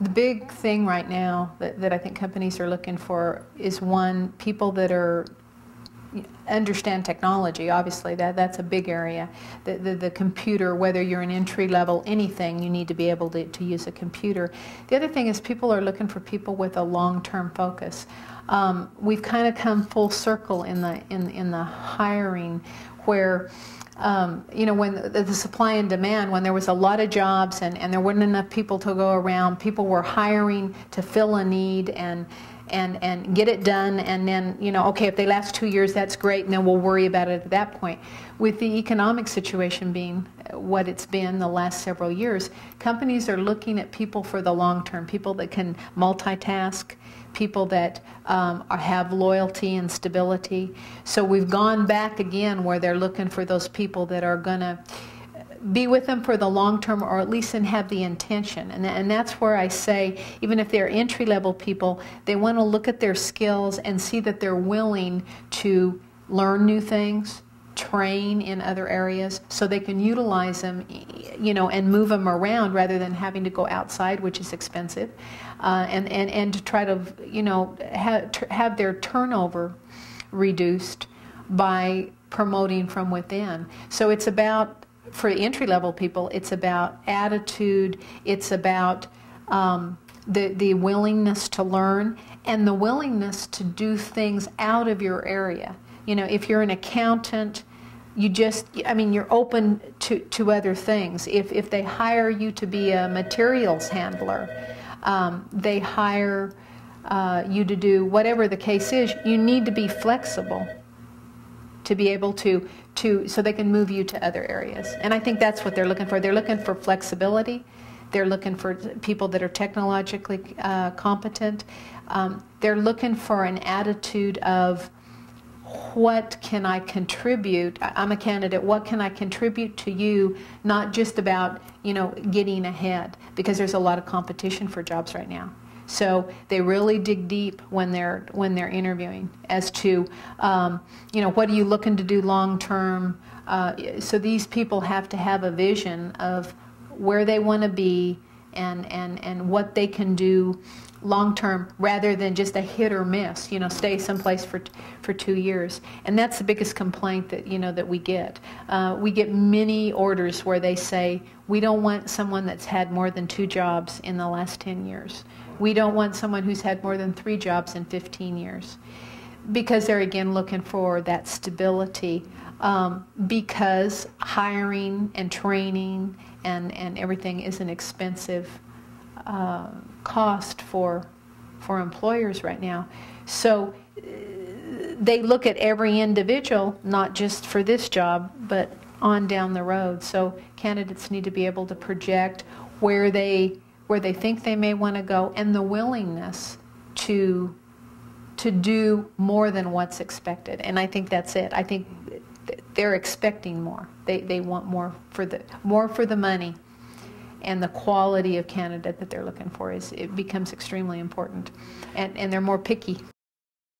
The big thing right now that I think companies are looking for is, one, people that understand technology. Obviously that's a big area. The computer, whether you're an entry level, anything, you need to be able to use a computer. The other thing is people are looking for people with a long-term focus. We've kind of come full circle in the hiring, where you know, when the supply and demand, when there was a lot of jobs and there weren't enough people to go around, people were hiring to fill a need and get it done, and then, you know, okay, if they last 2 years, that's great, and then we'll worry about it at that point. With the economic situation being what it's been the last several years, companies are looking at people for the long term, people that can multitask, people that have loyalty and stability. So we've gone back again where they're looking for those people that are going to be with them for the long term, or at least have the intention. And that's where I say, even if they're entry-level people, they want to look at their skills and see that they're willing to learn new things, train in other areas, so they can utilize them, you know, and move them around rather than having to go outside, which is expensive, and to try to, you know, have their turnover reduced by promoting from within. So it's about, for entry-level people, it's about attitude, it's about the willingness to learn and the willingness to do things out of your area. You know, if you're an accountant, you're open to other things. If they hire you to be a materials handler, they hire you to do whatever the case is, you need to be flexible to be able to so they can move you to other areas. And I think that's what they're looking for. They're looking for flexibility. They're looking for people that are technologically competent. They're looking for an attitude of, what can I contribute? I'm a candidate. What can I contribute to you? Not just about, you know, getting ahead, because there's a lot of competition for jobs right now. So they really dig deep when they're interviewing as to, you know, what are you looking to do long term? So these people have to have a vision of where they want to be and what they can do long term, rather than just a hit or miss, you know, stay someplace for 2 years. And that's the biggest complaint that, you know, that we get. We get many orders where they say, we don't want someone that's had more than 2 jobs in the last 10 years. We don't want someone who's had more than 3 jobs in 15 years. Because they're, again, looking for that stability, because hiring and training and everything is an expensive cost for employers right now. So they look at every individual, not just for this job, but on down the road. So candidates need to be able to project where they think they may want to go, and the willingness to do more than what's expected. And I think that's it. I think they're expecting more. They want more for the money. And the quality of candidate that they're looking for it becomes extremely important, and they're more picky.